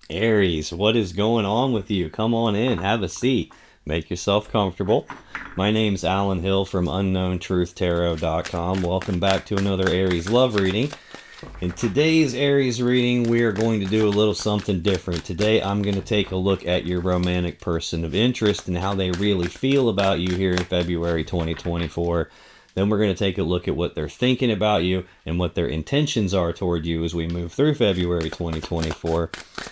Aries, what is going on with you? Come on in, have a seat, make yourself comfortable. My name's Alan Hill from UnknownTruthTarot.com. Welcome back to another Aries love reading. In today's Aries reading, we are going to do a little something different. Today, I'm going to take a look at your romantic person of interest and how they really feel about you here in February 2024. Then we're going to take a look at what they're thinking about you and what their intentions are toward you as we move through February 2024.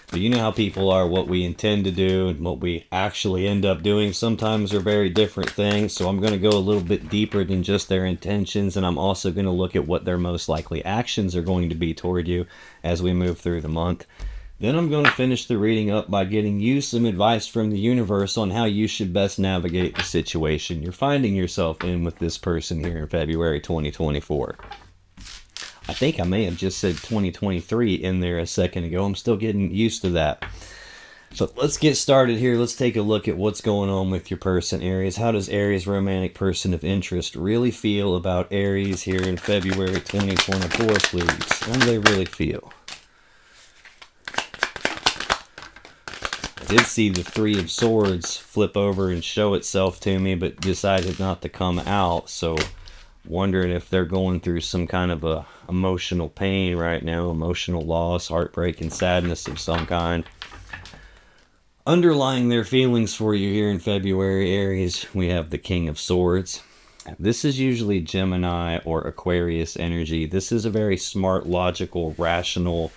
But you know how people are, what we intend to do and what we actually end up doing sometimes are very different things. So I'm going to go a little bit deeper than just their intentions, and I'm also going to look at what their most likely actions are going to be toward you as we move through the month. Then I'm going to finish the reading up by getting you some advice from the universe on how you should best navigate the situation you're finding yourself in with this person here in February 2024. I think I may have just said 2023 in there a second ago. I'm still getting used to that. So let's get started here. Let's take a look at what's going on with your person, Aries. How does Aries romantic person of interest really feel about Aries here in February 2024, please? How do they really feel? I did see the Three of Swords flip over and show itself to me, but decided not to come out. So wondering if they're going through some kind of a emotional pain right now, emotional loss, heartbreak, and sadness of some kind. Underlying their feelings for you here in February, Aries, we have the King of Swords. This is usually Gemini or Aquarius energy. This is a very smart, logical, rational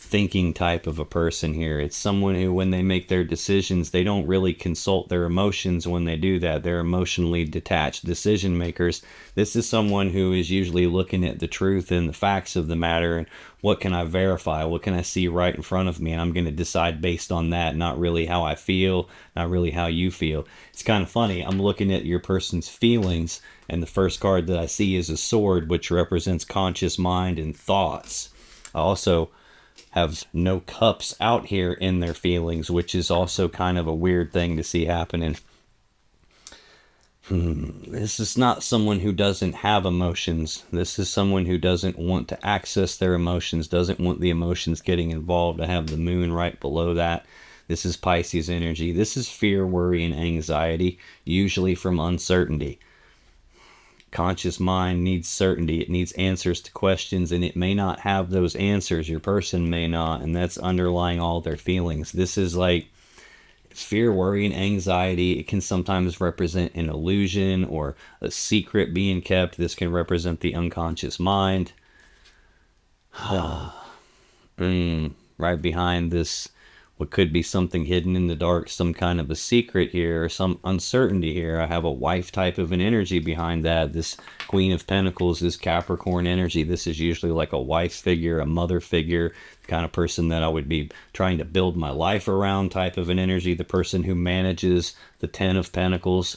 thinking type of a person here. It's someone who, when they make their decisions, they don't really consult their emotions when they do that. They're emotionally detached decision makers. This is someone who is usually looking at the truth and the facts of the matter and what can I verify, what can I see right in front of me, and I'm going to decide based on that, not really how I feel, not really how you feel. It's kind of funny. I'm looking at your person's feelings, and the first card that I see is a sword, which represents conscious mind and thoughts. I also have no cups out here in their feelings, which is also kind of a weird thing to see happening. This is not someone who doesn't have emotions. This is someone who doesn't want to access their emotions, doesn't want the emotions getting involved. I have the moon right below that. This is Pisces energy. This is fear, worry, and anxiety, usually from uncertainty. Conscious mind needs certainty. It needs answers to questions, and it may not have those answers. Your person may not, and that's underlying all their feelings. This is like fear, worry, and anxiety. It can sometimes represent an illusion or a secret being kept. This can represent the unconscious mind. Right behind this, what could be something hidden in the dark, some kind of a secret here, or some uncertainty here. I have a wife type of an energy behind that. This Queen of Pentacles, this Capricorn energy. This is usually like a wife figure, a mother figure, the kind of person that I would be trying to build my life around type of an energy. The person who manages the Ten of Pentacles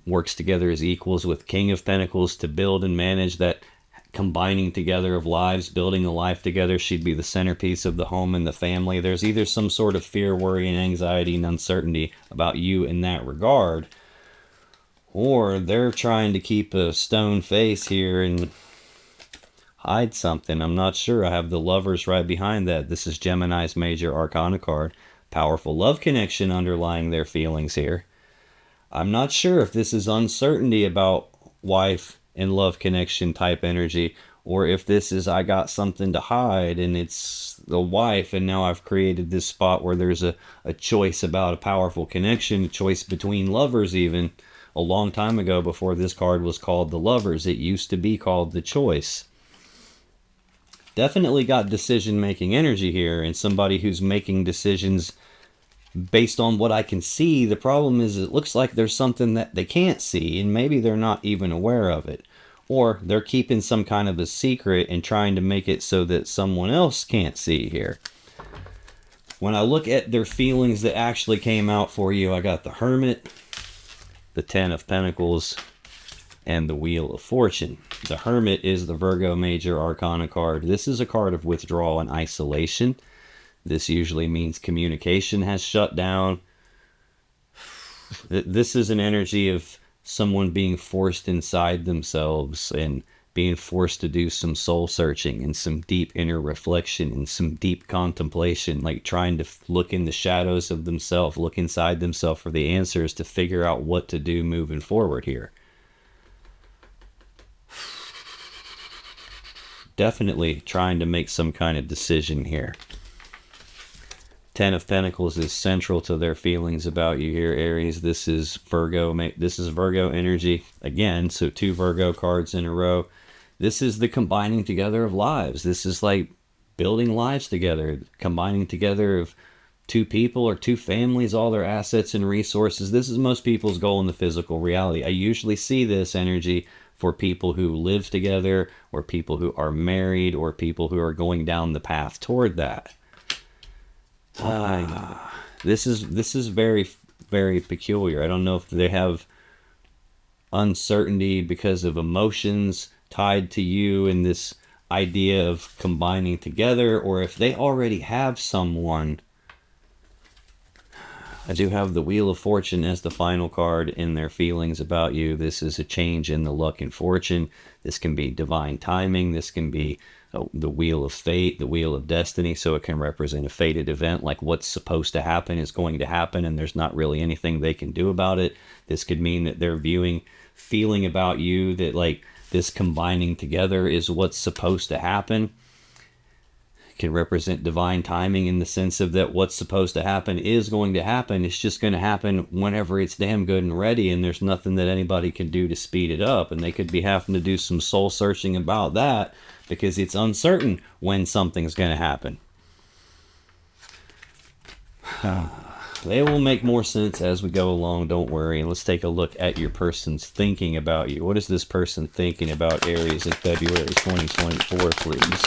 works together as equals with King of Pentacles to build and manage that combining together of lives, building a life together. She'd be the centerpiece of the home and the family. There's either some sort of fear, worry, and anxiety and uncertainty about you in that regard, or they're trying to keep a stone face here and hide something. I'm not sure. I have the Lovers right behind that. This is Gemini's major arcana card. Powerful love connection underlying their feelings here. I'm not sure if this is uncertainty about wife and love connection type energy, or if this is I got something to hide and it's the wife, and now I've created this spot where there's a choice about a powerful connection, a choice between lovers. Even a long time ago, before this card was called the Lovers, it used to be called the Choice. Definitely got decision making energy here, and somebody who's making decisions based on what I can see. The problem is it looks like there's something that they can't see, and maybe they're not even aware of it. Or they're keeping some kind of a secret and trying to make it so that someone else can't see here. When I look at their feelings that actually came out for you, I got the Hermit, the Ten of Pentacles, and the Wheel of Fortune. The Hermit is the Virgo major arcana card. This is a card of withdrawal and isolation. This usually means communication has shut down. This is an energy of someone being forced inside themselves and being forced to do some soul searching and some deep inner reflection and some deep contemplation, like trying to look in the shadows of themselves, look inside themselves for the answers to figure out what to do moving forward here. Definitely trying to make some kind of decision here. Ten of Pentacles is central to their feelings about you here, Aries. This is Virgo. This is Virgo energy again. So 2 Virgo cards in a row. This is the combining together of lives. This is like building lives together, combining together of 2 people or 2 families, all their assets and resources. This is most people's goal in the physical reality. I usually see this energy for people who live together, or people who are married, or people who are going down the path toward that. This is very, very peculiar. I don't know if they have uncertainty because of emotions tied to you in this idea of combining together, or if they already have someone. I do have the Wheel of Fortune as the final card in their feelings about you. This is a change in the luck and fortune. This can be divine timing. This can be the Wheel of Fate, the Wheel of Destiny. So it can represent a fated event, like what's supposed to happen is going to happen, and there's not really anything they can do about it. This could mean that they're feeling about you that like this combining together is what's supposed to happen. Can represent divine timing in the sense of that what's supposed to happen is going to happen. It's just going to happen whenever it's damn good and ready, and there's nothing that anybody can do to speed it up. And they could be having to do some soul searching about that because it's uncertain when something's going to happen. They will make more sense as we go along, don't worry. And let's take a look at your person's thinking about you. What is this person thinking about Aries in February 2024, please?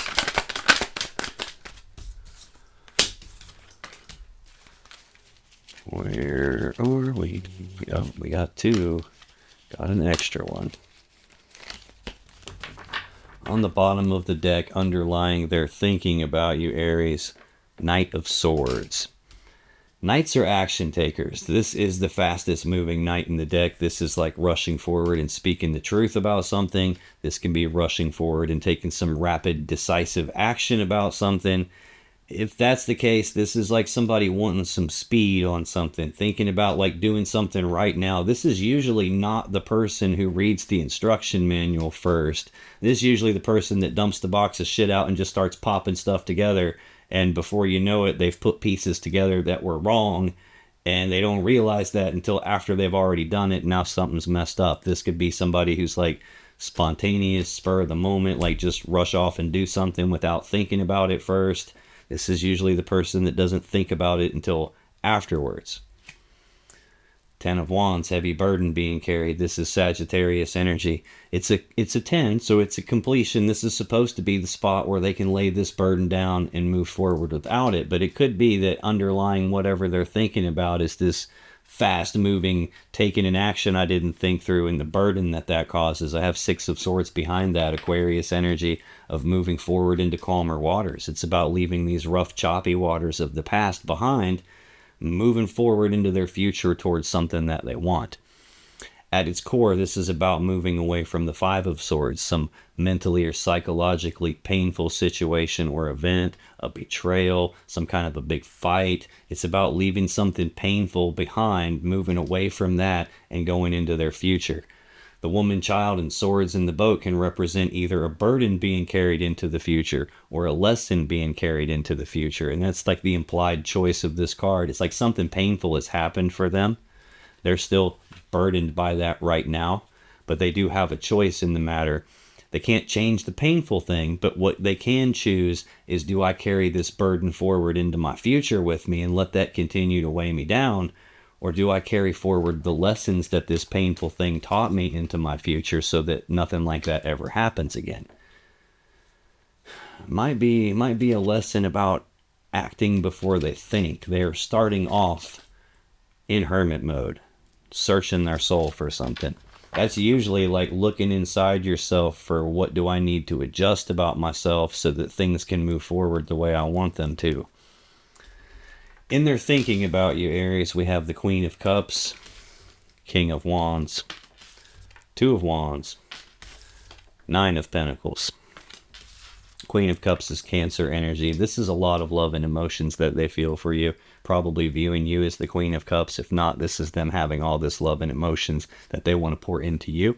Where are we? Oh, we got 2. Got an extra one. On the bottom of the deck, underlying their thinking about you, Aries, Knight of Swords. Knights are action takers. This is the fastest moving knight in the deck. This is like rushing forward and speaking the truth about something. This can be rushing forward and taking some rapid, decisive action about something. If that's the case, this is like somebody wanting some speed on something, thinking about like doing something right now. This is usually not the person who reads the instruction manual first. This is usually the person that dumps the box of shit out and just starts popping stuff together. And before you know it, they've put pieces together that were wrong, and they don't realize that until after they've already done it. Now something's messed up. This could be somebody who's like spontaneous, spur of the moment, like just rush off and do something without thinking about it first. This is usually the person that doesn't think about it until afterwards. 10 of Wands, heavy burden being carried. This is Sagittarius energy. It's a 10, so it's a completion. This is supposed to be the spot where they can lay this burden down and move forward without it. But it could be that underlying whatever they're thinking about is this fast-moving, taking an action I didn't think through, and the burden that causes. I have 6 of Swords behind that, Aquarius energy of moving forward into calmer waters. It's about leaving these rough, choppy waters of the past behind, moving forward into their future towards something that they want. At its core, this is about moving away from the 5 of Swords, some mentally or psychologically painful situation or event, a betrayal, some kind of a big fight. It's about leaving something painful behind, moving away from that, and going into their future. The woman, child, and swords in the boat can represent either a burden being carried into the future or a lesson being carried into the future. And that's like the implied choice of this card. It's like something painful has happened for them. They're still burdened by that right now, but they do have a choice in the matter. They can't change the painful thing, but what they can choose is, do I carry this burden forward into my future with me and let that continue to weigh me down? Or do I carry forward the lessons that this painful thing taught me into my future so that nothing like that ever happens again? Might be a lesson about acting before they think. They're starting off in hermit mode, searching their soul for something. That's usually like looking inside yourself for, what do I need to adjust about myself so that things can move forward the way I want them to. In their thinking about you, Aries, we have the Queen of Cups, King of Wands, 2 of Wands, Nine of Pentacles. Queen of Cups is Cancer energy. This is a lot of love and emotions that they feel for you. Probably viewing you as the Queen of Cups. If not, this is them having all this love and emotions that they want to pour into you.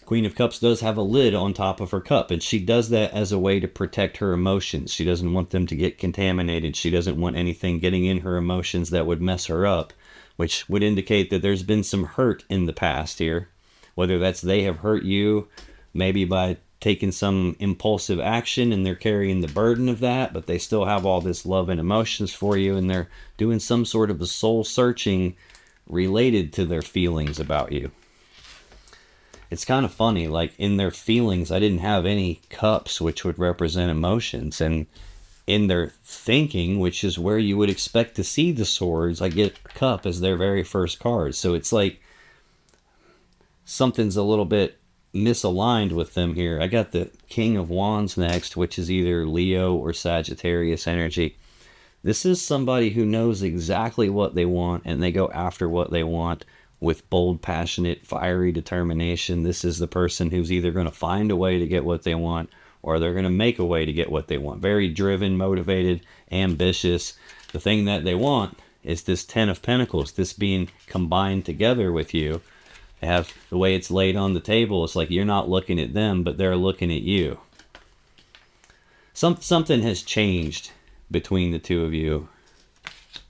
Queen of Cups does have a lid on top of her cup, and she does that as a way to protect her emotions. She doesn't want them to get contaminated. She doesn't want anything getting in her emotions that would mess her up, which would indicate that there's been some hurt in the past here. Whether that's they have hurt you, maybe by taking some impulsive action and they're carrying the burden of that, but they still have all this love and emotions for you, and they're doing some sort of a soul searching related to their feelings about you. It's kind of funny, like in their feelings, I didn't have any cups, which would represent emotions, and in their thinking, which is where you would expect to see the swords, I get cup as their very first card. So it's like something's a little bit misaligned with them here. I got the King of Wands next, which is either Leo or Sagittarius energy. This is somebody who knows exactly what they want, and they go after what they want with bold, passionate, fiery determination. This is the person who's either going to find a way to get what they want, or they're going to make a way to get what they want. Very driven, motivated, ambitious. The thing that they want is this Ten of Pentacles, this being combined together with you. They have the way it's laid on the table. It's like you're not looking at them, but they're looking at you. Something has changed between the two of you.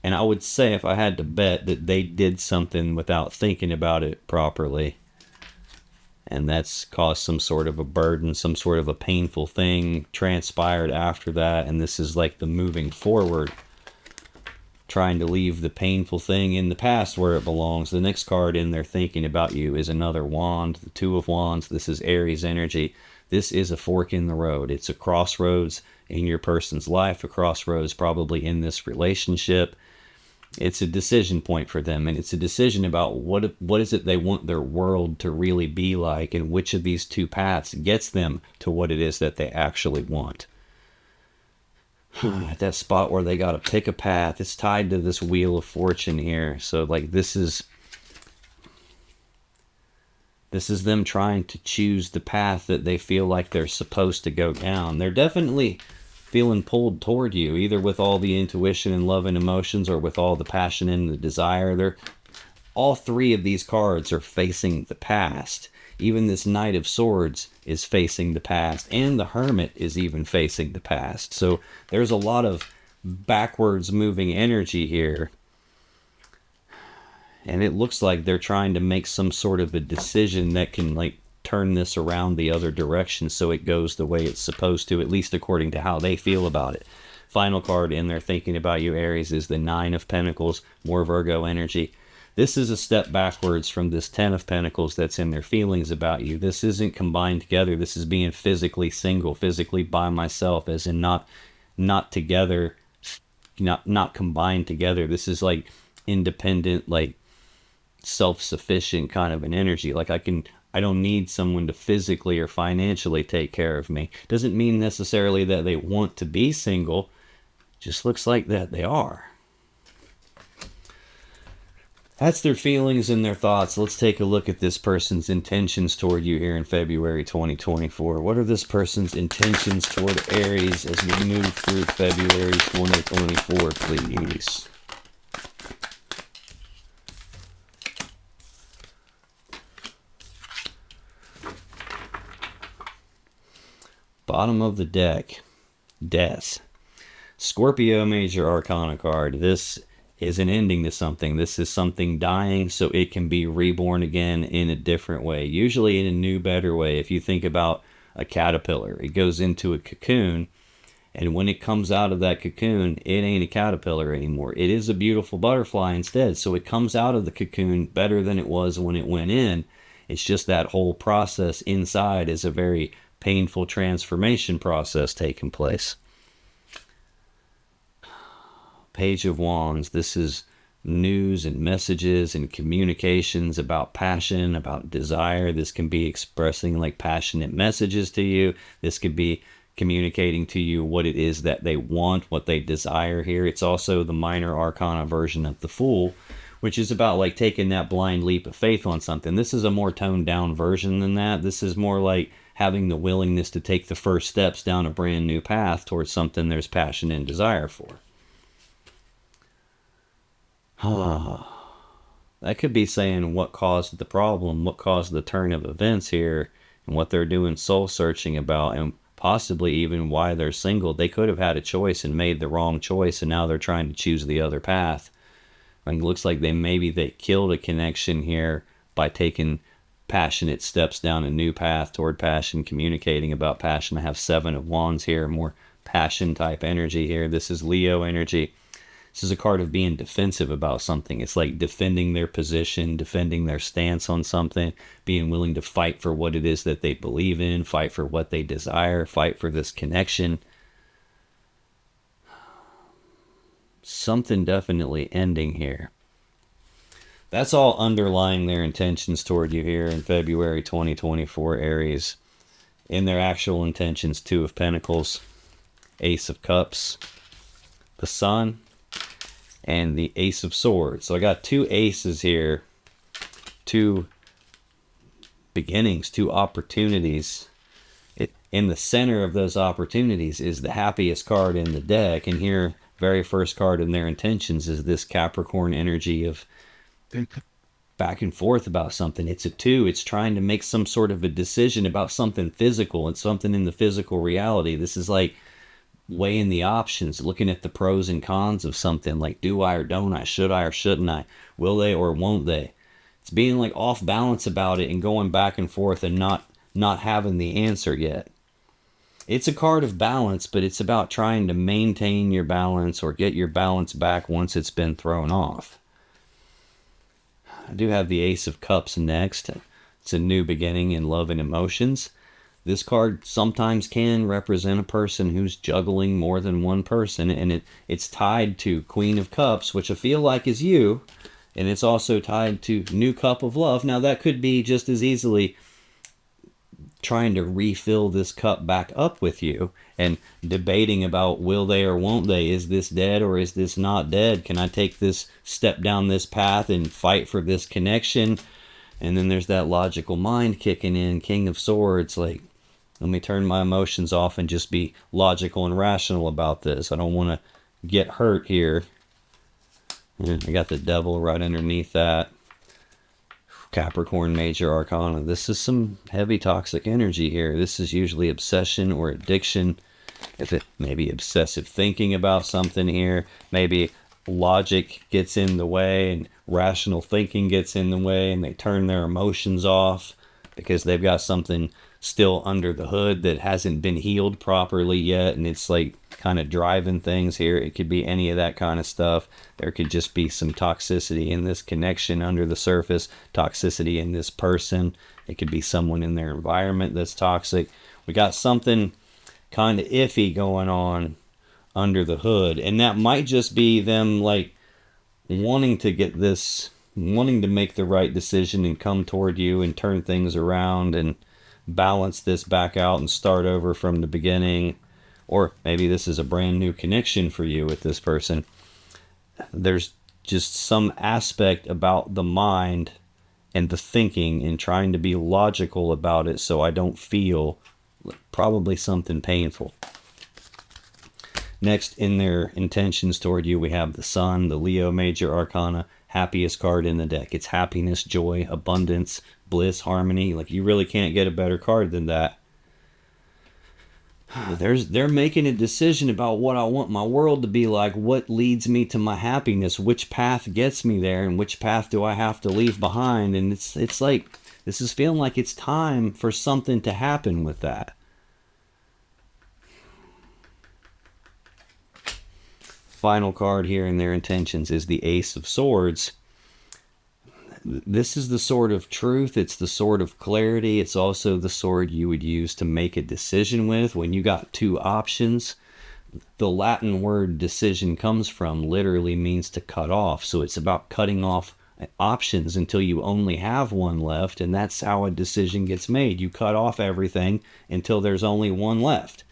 And I would say, if I had to bet, that they did something without thinking about it properly. And that's caused some sort of a burden, some sort of a painful thing transpired after that. And this is like the moving forward, trying to leave the painful thing in the past where it belongs. The next card in there thinking about you is another wand, the Two of Wands. This is Aries energy. This is a fork in the road. It's a crossroads in your person's life, a crossroads probably in this relationship. It's a decision point for them, and it's a decision about what is it they want their world to really be like, and which of these two paths gets them to what it is that they actually want. At that spot where they got to pick a path, it's tied to this Wheel of Fortune here. So like this is them trying to choose the path that they feel like they're supposed to go down. They're definitely feeling pulled toward you, either with all the intuition and love and emotions, or with all the passion and the desire. All three of these cards are facing the past. Even this Knight of Swords is facing the past, and the Hermit is even facing the past. So there's a lot of backwards moving energy here. And it looks like they're trying to make some sort of a decision that can like turn this around the other direction so it goes the way it's supposed to, at least according to how they feel about it. Final card in there thinking about you, Aries, is the Nine of Pentacles, more Virgo energy. This is a step backwards from this Ten of Pentacles that's in their feelings about you. This isn't combined together. This is being physically single, physically by myself, as in not together, not combined together. This is like independent, like self-sufficient kind of an energy. Like I don't need someone to physically or financially take care of me. Doesn't mean necessarily that they want to be single. Just looks like that they are. That's their feelings and their thoughts. Let's take a look at this person's intentions toward you here in February 2024. What are this person's intentions toward Aries as we move through February 2024, please? Bottom of the deck, Death. Scorpio Major Arcana card. This is an ending to something. This is something dying so it can be reborn again in a different way. Usually in a new, better way. If you think about a caterpillar, it goes into a cocoon, and when it comes out of that cocoon, it ain't a caterpillar anymore. It is a beautiful butterfly instead. So it comes out of the cocoon better than it was when it went in. It's just that whole process inside is a very painful transformation process taking place. Page of Wands. This is news and messages and communications about passion, about desire. This can be expressing like passionate messages to you. This could be communicating to you what it is that they want, what they desire here. It's also the minor arcana version of the Fool, which is about like taking that blind leap of faith on something. This is a more toned down version than that. This is more like having the willingness to take the first steps down a brand new path towards something there's passion and desire for. That could be saying what caused the problem, what caused the turn of events here, and what they're doing soul searching about, and possibly even why they're single. They could have had a choice and made the wrong choice, and now they're trying to choose the other path. And it looks like they killed a connection here by taking passionate steps down a new path toward passion, communicating about passion. I have 7 of Wands here, more passion type energy here. This is Leo energy. This is a card of being defensive about something. It's like defending their position, defending their stance on something, being willing to fight for what it is that they believe in, fight for what they desire, fight for this connection. Something definitely ending here. That's all underlying their intentions toward you here in February 2024, Aries. In their actual intentions, 2 of Pentacles, Ace of Cups, the Sun, and the Ace of Swords. So I got 2 aces here, 2 beginnings, 2 opportunities. In the center of those opportunities is the happiest card in the deck, and here, very first card in their intentions is this Capricorn energy of back and forth about something. It's a 2. It's trying to make some sort of a decision about something physical and something in the physical reality. This is like weighing the options, looking at the pros and cons of something, like do I or don't I, should I or shouldn't I, will they or won't they. It's being like off balance about it and going back and forth and not having the answer yet. It's a card of balance, but it's about trying to maintain your balance or get your balance back once it's been thrown off. I do have the Ace of Cups next. It's a new beginning in love and emotions. This card sometimes can represent a person who's juggling more than one person, and it's tied to Queen of Cups, which I feel like is you, and it's also tied to New Cup of Love. Now that could be just as easily trying to refill this cup back up with you and debating about will they or won't they, is this dead or is this not dead, can I take this step down this path and fight for this connection. And then there's that logical mind kicking in, King of Swords, like, let me turn my emotions off and just be logical and rational about this. I don't want to get hurt here. I got the Devil right underneath that. Capricorn Major Arcana. This is some heavy toxic energy here. This is usually obsession or addiction. If it maybe obsessive thinking about something here, maybe logic gets in the way and rational thinking gets in the way, and they turn their emotions off because they've got something still under the hood that hasn't been healed properly yet, and it's like kind of driving things here. It could be any of that kind of stuff. There could just be some toxicity in this connection under the surface, toxicity in this person. It could be someone in their environment that's toxic. We got something kind of iffy going on under the hood, and that might just be them like wanting to make the right decision and come toward you and turn things around and balance this back out and start over from the beginning. Or maybe this is a brand new connection for you with this person. There's just some aspect about the mind and the thinking and trying to be logical about it so I don't feel probably something painful. Next, in their intentions toward you, we have the Sun, the Leo Major Arcana, happiest card in the deck. It's happiness, joy, abundance, bliss, harmony. Like, you really can't get a better card than that. They're making a decision about what I want my world to be like, what leads me to my happiness, which path gets me there, and which path do I have to leave behind. And it's like, this is feeling like it's time for something to happen with that. Final card here in their intentions is the Ace of Swords. This is the sword of truth. It's the sword of clarity. It's also the sword you would use to make a decision with when you got 2 options. The Latin word decision comes from literally means to cut off. So it's about cutting off options until you only have one left. And that's how a decision gets made. You cut off everything until there's only one left.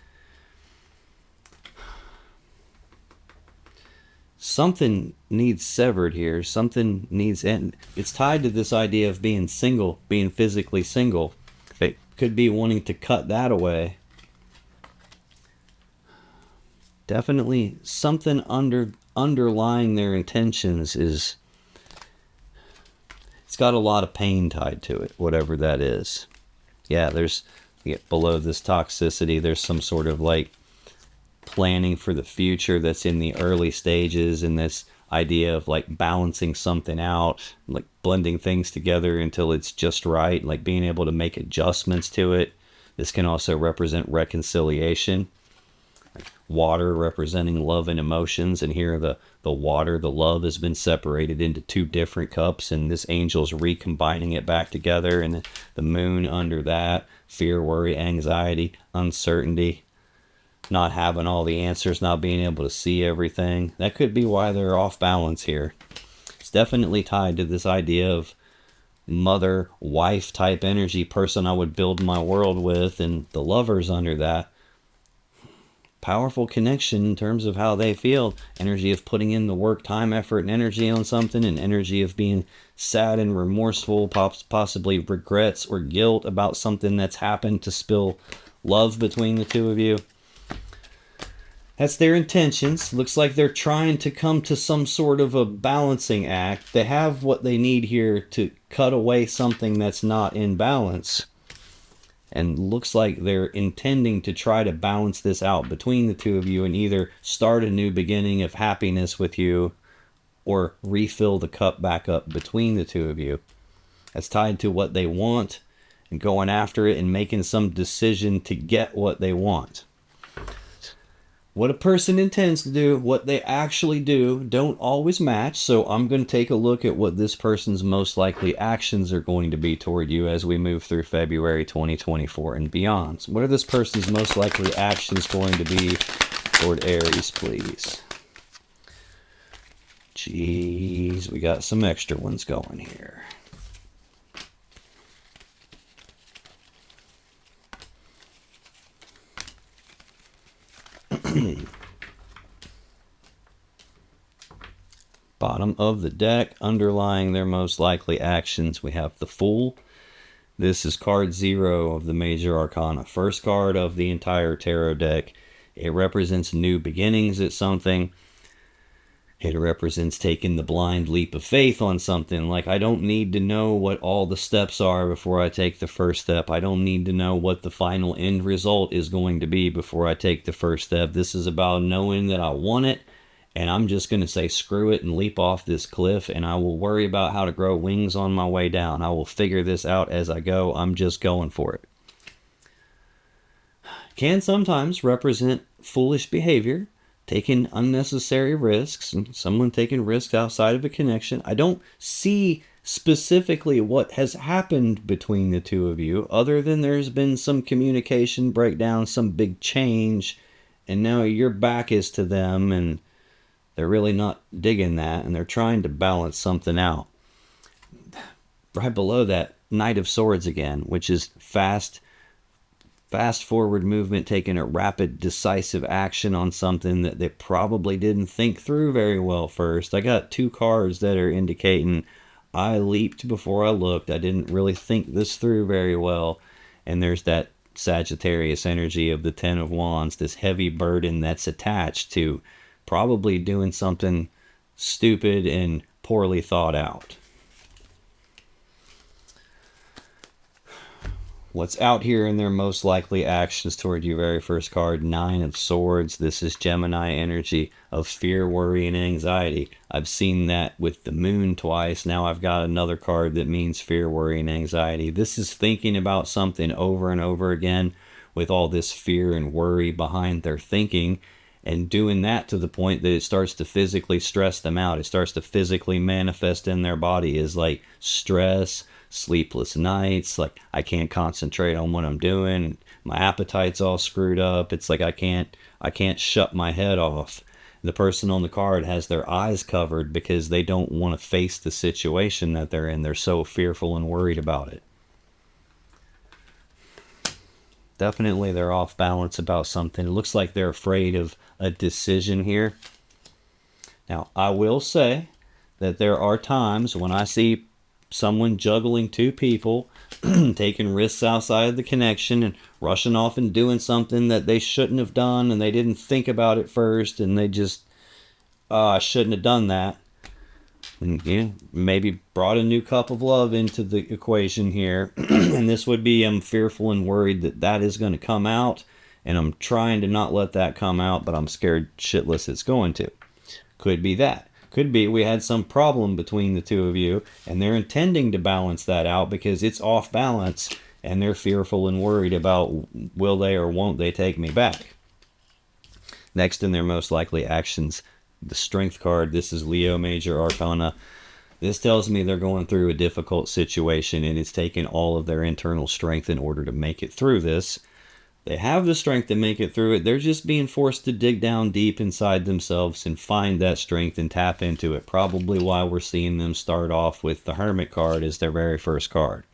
Something needs severed here. Something needs end. It's tied to this idea of being single, being physically single. could be wanting to cut that away. Definitely something underlying their intentions is, it's got a lot of pain tied to it, whatever that is. Yeah, there's, below this toxicity, there's some sort of like planning for the future that's in the early stages, and this idea of like balancing something out, like blending things together until it's just right, like being able to make adjustments to it. This can also represent reconciliation. Water representing love and emotions, and here the water, the love, has been separated into two different cups, and this angel's recombining it back together. And the moon under that, fear, worry, anxiety, uncertainty, not having all the answers, not being able to see everything. That could be why they're off balance here. It's definitely tied to this idea of mother, wife type energy, person I would build my world with, and the Lovers under that. Powerful connection in terms of how they feel. Energy of putting in the work, time, effort, and energy on something, and energy of being sad and remorseful, possibly regrets or guilt about something that's happened to spill love between the two of you. That's their intentions. Looks like they're trying to come to some sort of a balancing act. They have what they need here to cut away something that's not in balance. And looks like they're intending to try to balance this out between the two of you and either start a new beginning of happiness with you or refill the cup back up between the two of you. That's tied to what they want and going after it and making some decision to get what they want. What a person intends to do, what they actually do, don't always match. So I'm going to take a look at what this person's most likely actions are going to be toward you as we move through February 2024 and beyond. So what are this person's most likely actions going to be toward Aries, please? Jeez, we got some extra ones going here. Bottom of the deck, underlying their most likely actions, we have the Fool. This is card 0 of the Major Arcana. First card of the entire tarot deck. It represents new beginnings at something. It represents taking the blind leap of faith on something. Like, I don't need to know what all the steps are before I take the first step. I don't need to know what the final end result is going to be before I take the first step. This is about knowing that I want it, and I'm just going to say screw it and leap off this cliff, and I will worry about how to grow wings on my way down. I will figure this out as I go. I'm just going for it. Can sometimes represent foolish behavior, taking unnecessary risks, and someone taking risks outside of a connection. I don't see specifically what has happened between the two of you, other than there's been some communication breakdown, some big change, and now your back is to them, and they're really not digging that, and they're trying to balance something out. Right below that, Knight of Swords again, which is fast forward movement, taking a rapid, decisive action on something that they probably didn't think through very well first. I got 2 cards that are indicating I leaped before I looked. I didn't really think this through very well. And there's that Sagittarius energy of the 10 of Wands, this heavy burden that's attached to probably doing something stupid and poorly thought out. What's out here in their most likely actions toward your very first card? 9 of Swords. This is Gemini energy of fear, worry, and anxiety. I've seen that with the moon twice. Now I've got another card that means fear, worry, and anxiety. This is thinking about something over and over again with all this fear and worry behind their thinking, and doing that to the point that it starts to physically stress them out. It starts to physically manifest in their body as like stress, sleepless nights, like I can't concentrate on what I'm doing, my appetite's all screwed up. It's like I can't shut my head off. The person on the card has their eyes covered because they don't want to face the situation that they're in. They're so fearful and worried about it. Definitely they're off balance about something. It looks like they're afraid of a decision here. Now, I will say that there are times when I see someone juggling two people, taking risks outside of the connection and rushing off and doing something that they shouldn't have done, and they didn't think about it first, and they just, I shouldn't have done that. And yeah, maybe brought a new cup of love into the equation here. And this would be, I'm fearful and worried that that is going to come out, and I'm trying to not let that come out, but I'm scared shitless it's going to. Could be that. Could be we had some problem between the two of you, and they're intending to balance that out because it's off balance, and they're fearful and worried about will they or won't they take me back. Next in their most likely actions, the Strength card. This is Leo Major Arcana. This tells me they're going through a difficult situation, and it's taken all of their internal strength in order to make it through this. They have the strength to make it through it. They're just being forced to dig down deep inside themselves and find that strength and tap into it. Probably why we're seeing them start off with the Hermit card as their very first card.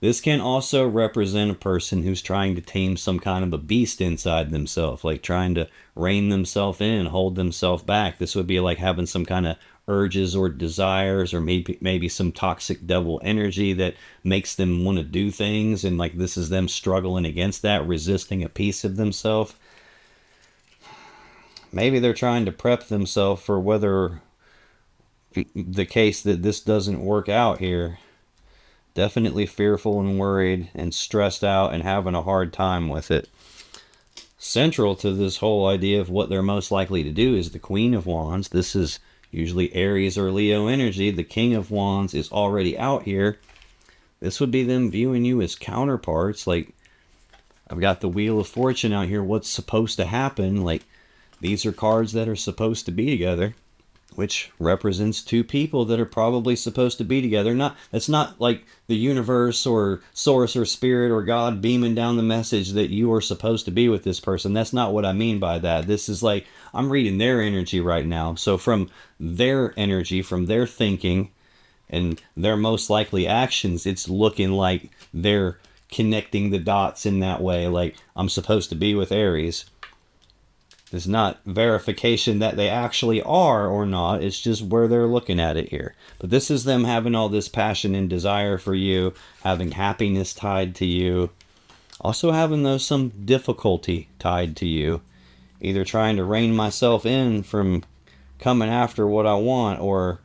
This can also represent a person who's trying to tame some kind of a beast inside themselves, like trying to rein themselves in, hold themselves back. This would be like having some kind of urges or desires, or maybe some toxic devil energy that makes them want to do things, and like this is them struggling against that, resisting a piece of themselves. Maybe they're trying to prep themselves for whether the case that this doesn't work out here. Definitely fearful and worried and stressed out and having a hard time with it. Central to this whole idea of what they're most likely to do is the Queen of Wands. This is usually Aries or Leo energy. The King of Wands is already out here. This would be them viewing you as counterparts. Like, I've got the Wheel of Fortune out here. What's supposed to happen? Like, these are cards that are supposed to be together, which represents two people that are probably supposed to be together. It's not like the universe or source or spirit or God beaming down the message that you are supposed to be with this person. That's not what I mean by that. This is like, I'm reading their energy right now. So from their energy, from their thinking and their most likely actions, it's looking like they're connecting the dots in that way. Like, I'm supposed to be with Aries. It's not verification that they actually are or not. It's just where they're looking at it here. But this is them having all this passion and desire for you, having happiness tied to you. Also having, though, some difficulty tied to you. Either trying to rein myself in from coming after what I want, or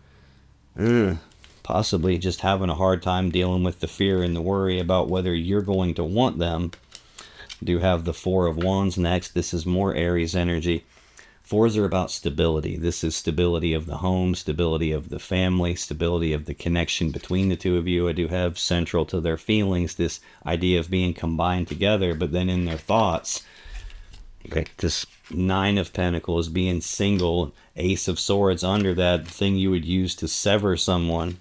possibly just having a hard time dealing with the fear and the worry about whether you're going to want them. Do have the Four of Wands next. This is more Aries energy. Fours are about stability. This is stability of the home, stability of the family, stability of the connection between the two of you. I do have central to their feelings this idea of being combined together, but then in their thoughts, okay, this Nine of Pentacles being single, Ace of Swords under that, the thing you would use to sever someone.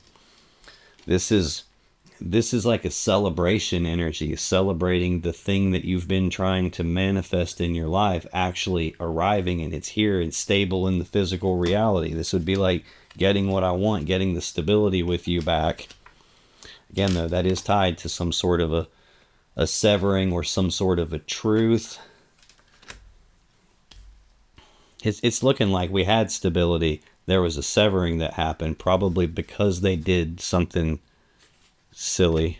This is like a celebration energy, celebrating the thing that you've been trying to manifest in your life actually arriving, and it's here and stable in the physical reality. This would be like getting what I want, getting the stability with you back. Again, though, that is tied to some sort of a severing or some sort of a truth. It's looking like we had stability. There was a severing that happened, probably because they did something silly.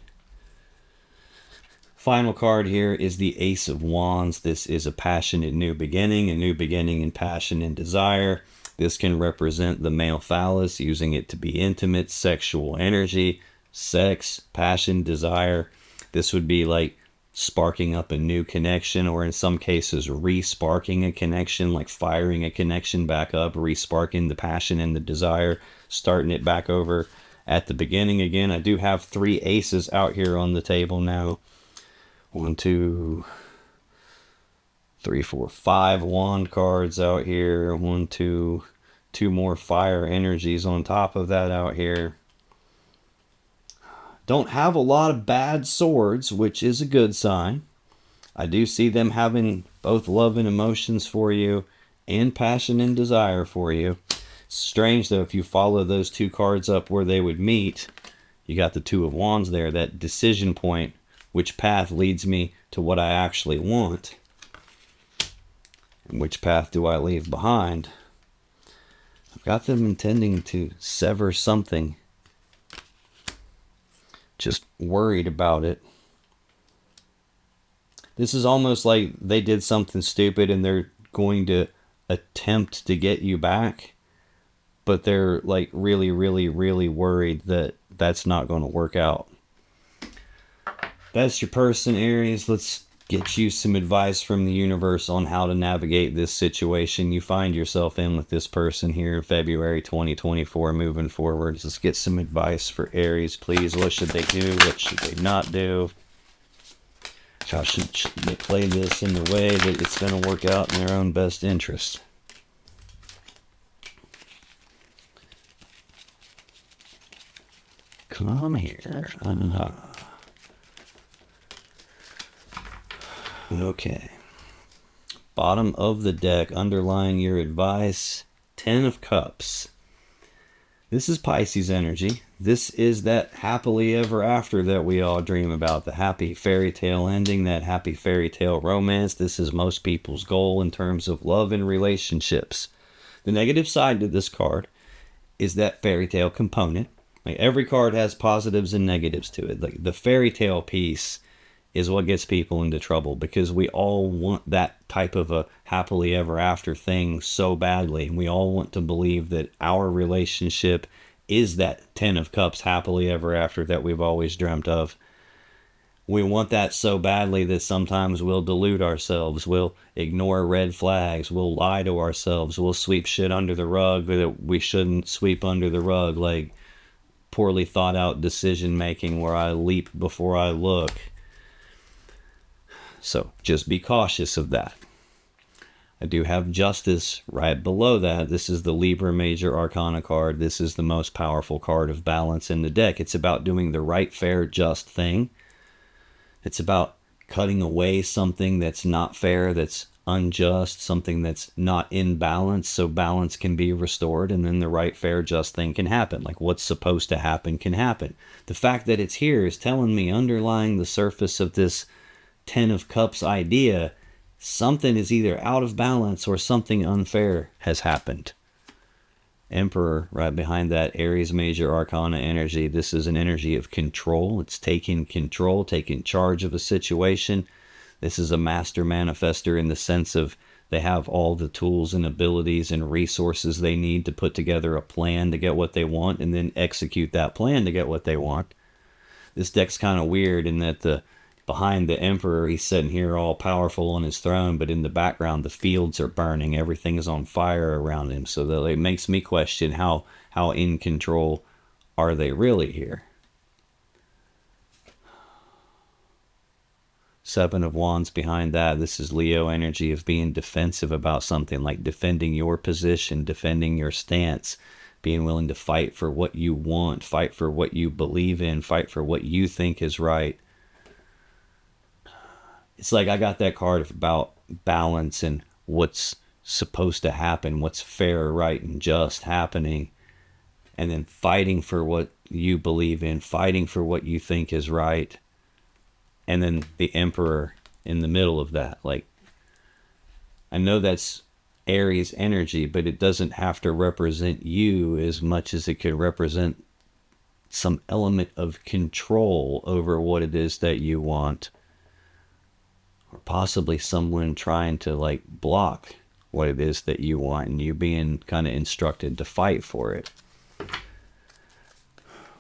Final card here is the Ace of Wands. This is a passionate new beginning in passion and desire. This can represent the male phallus, using it to be intimate, sexual energy, sex, passion, desire. This would be like sparking up a new connection, or in some cases re-sparking a connection, like firing a connection back up, re-sparking the passion and the desire, starting it back over at the beginning again. I do have 3 aces out here on the table now. 1, 2, 3, 4, 5 wand cards out here. 1, 2, 2 more fire energies on top of that out here. Don't have a lot of bad swords, which is a good sign. I do see them having both love and emotions for you, and passion and desire for you. Strange, though, if you follow those 2 cards up where they would meet, you got the Two of Wands there, that decision point. Which path leads me to what I actually want? And which path do I leave behind? I've got them intending to sever something just worried about it. This is almost like they did something stupid and they're going to attempt to get you back, but they're like really, really, really worried that that's not going to work out. That's your person, Aries. Let's get you some advice from the universe on how to navigate this situation you find yourself in with this person here in February 2024 moving forward. Let's get some advice for Aries, please. What should they do? What should they not do? How should they play this in the way that it's going to work out in their own best interest? Come here. Okay. Bottom of the deck, underlying your advice, 10 of Cups. This is Pisces energy. This is that happily ever after that we all dream about. The happy fairy tale ending, that happy fairy tale romance. This is most people's goal in terms of love and relationships. The negative side to this card is that fairy tale component. Like every card has positives and negatives to it. Like the fairy tale piece is what gets people into trouble, because we all want that type of a happily ever after thing so badly. We all want to believe that our relationship is that 10 of Cups happily ever after that we've always dreamt of. We want that so badly that sometimes we'll delude ourselves, we'll ignore red flags, we'll lie to ourselves, we'll sweep shit under the rug that we shouldn't sweep under the rug, like poorly thought out decision making where I leap before I look. So just be cautious of that. I do have Justice right below that. This is the Libra Major Arcana card. This is the most powerful card of balance in the deck. It's about doing the right, fair, just thing. It's about cutting away something that's not fair, that's unjust, something that's not in balance, so balance can be restored, and then the right, fair, just thing can happen. Like what's supposed to happen can happen. The fact that it's here is telling me, underlying the surface of this 10 of Cups idea, something is either out of balance or something unfair has happened. Emperor right behind that, Aries Major Arcana energy. This is an energy of control. It's taking control, taking charge of a situation. This is a master manifester in the sense of they have all the tools and abilities and resources they need to put together a plan to get what they want and then execute that plan to get what they want. This deck's kind of weird in that behind the Emperor, he's sitting here all powerful on his throne, but in the background, the fields are burning. Everything is on fire around him. So that it makes me question how in control are they really here? 7 of Wands behind that. This is Leo energy of being defensive about something, like defending your position, defending your stance, being willing to fight for what you want, fight for what you believe in, fight for what you think is right. It's like I got that card about balance and what's supposed to happen, what's fair, right, and just happening, and then fighting for what you believe in, fighting for what you think is right, and then the Emperor in the middle of that. Like, I know that's Aries energy, but it doesn't have to represent you as much as it could represent some element of control over what it is that you want. Or possibly someone trying to like block what it is that you want and you being kind of instructed to fight for it.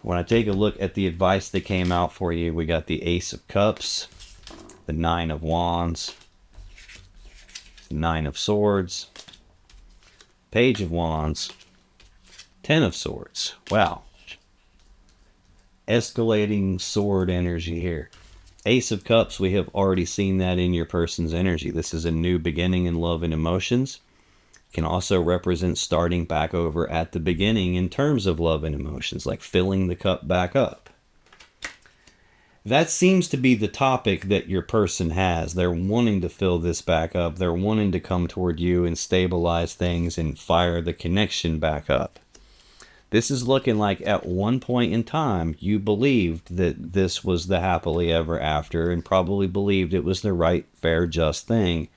When I take a look at the advice that came out for you, we got the Ace of Cups, the 9 of Wands, the 9 of Swords, Page of Wands, 10 of Swords. Wow. Escalating sword energy here. Ace of Cups, we have already seen that in your person's energy. This is a new beginning in love and emotions. It can also represent starting back over at the beginning in terms of love and emotions, like filling the cup back up. That seems to be the topic that your person has. They're wanting to fill this back up. They're wanting to come toward you and stabilize things and fire the connection back up. This is looking like at one point in time, you believed that this was the happily ever after and probably believed it was the right, fair, just thing.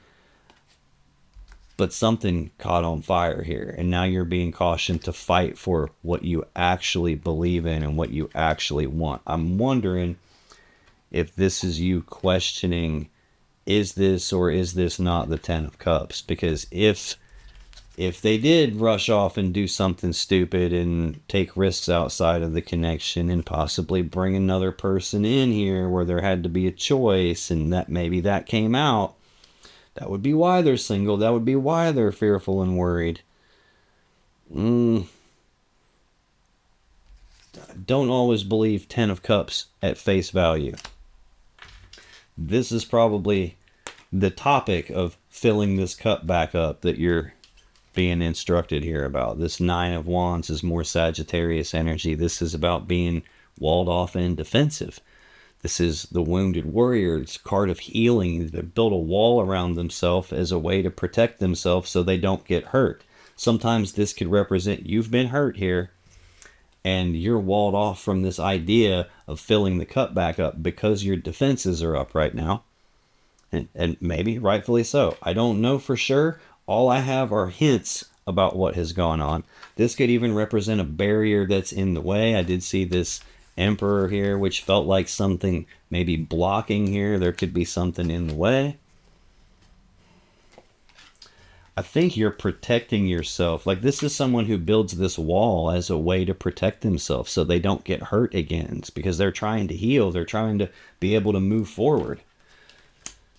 but something caught on fire here, and now you're being cautioned to fight for what you actually believe in and what you actually want. I'm wondering if this is you questioning, is this or is this not the Ten of Cups? Because if they did rush off and do something stupid and take risks outside of the connection and possibly bring another person in here where there had to be a choice, and that maybe that came out, that would be why they're single. That would be why they're fearful and worried. Don't always believe Ten of Cups at face value. This is probably the topic of filling this cup back up that you're being instructed here about. This Nine of Wands is more Sagittarius energy. This is about being walled off and defensive. This is the wounded warrior. It's a card of healing. They build a wall around themselves as a way to protect themselves so they don't get hurt. Sometimes this could represent you've been hurt here and you're walled off from this idea of filling the cup back up because your defenses are up right now. And maybe rightfully so. I don't know for sure. All I have are hints about what has gone on. This could even represent a barrier that's in the way. I did see this Emperor here, which felt like something maybe blocking here. There could be something in the way. I think you're protecting yourself. Like, this is someone who builds this wall as a way to protect themselves so they don't get hurt again. It's because they're trying to heal. They're trying to be able to move forward.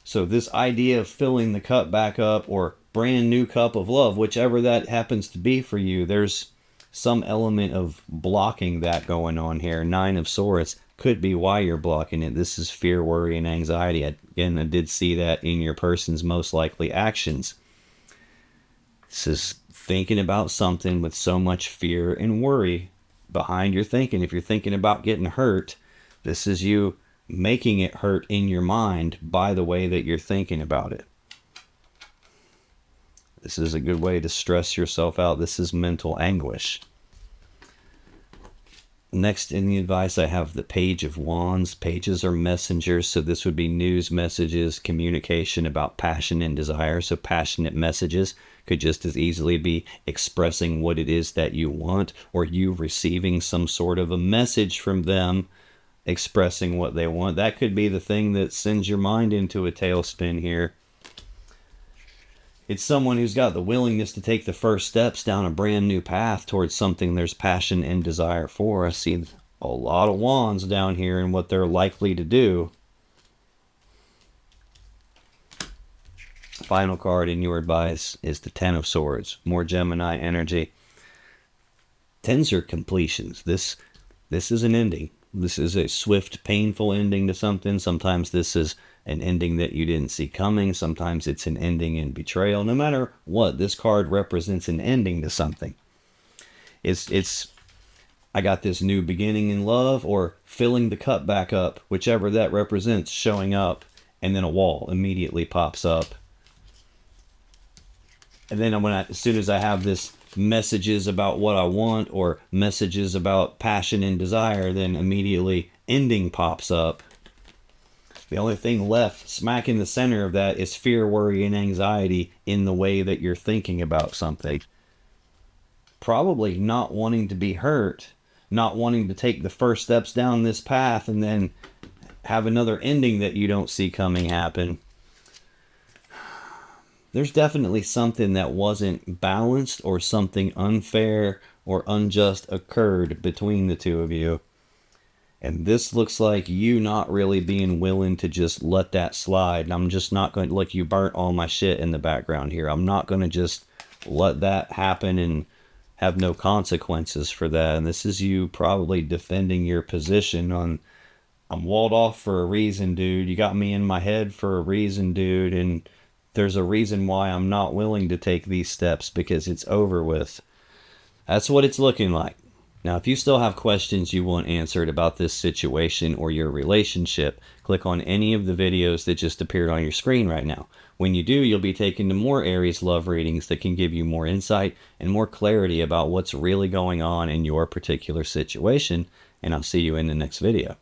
So this idea of filling the cup back up or brand new cup of love, whichever that happens to be for you, there's some element of blocking that going on here. Nine of Swords could be why you're blocking it. This is fear, worry, and anxiety. Again, I did see that in your person's most likely actions. This is thinking about something with so much fear and worry behind your thinking. If you're thinking about getting hurt, this is you making it hurt in your mind by the way that you're thinking about it. This is a good way to stress yourself out. This is mental anguish. Next in the advice, I have the Page of Wands. Pages are messengers, so this would be news messages, communication about passion and desire. So passionate messages could just as easily be expressing what it is that you want, or you receiving some sort of a message from them expressing what they want. That could be the thing that sends your mind into a tailspin here. It's someone who's got the willingness to take the first steps down a brand new path towards something there's passion and desire for. I see a lot of wands down here and what they're likely to do. Final card in your advice is the Ten of Swords. More Gemini energy. Tens are completions. This is an ending. This is a swift, painful ending to something. Sometimes this is an ending that you didn't see coming. Sometimes it's an ending in betrayal. No matter what, this card represents an ending to something. I got this new beginning in love, or filling the cup back up, whichever that represents, showing up, and then a wall immediately pops up. And then as soon as I have this messages about what I want or messages about passion and desire, then immediately ending pops up. The only thing left smack in the center of that is fear, worry, and anxiety in the way that you're thinking about something. Probably not wanting to be hurt, not wanting to take the first steps down this path and then have another ending that you don't see coming happen. There's definitely something that wasn't balanced, or something unfair or unjust occurred between the two of you. And this looks like you not really being willing to just let that slide. And I'm just not going to, like, you burnt all my shit in the background here. I'm not going to just let that happen and have no consequences for that. And this is you probably defending your position on, I'm walled off for a reason, dude. You got me in my head for a reason, dude. And there's a reason why I'm not willing to take these steps, because it's over with. That's what it's looking like. Now, if you still have questions you want answered about this situation or your relationship, click on any of the videos that just appeared on your screen right now. When you do, you'll be taken to more Aries love readings that can give you more insight and more clarity about what's really going on in your particular situation. And I'll see you in the next video.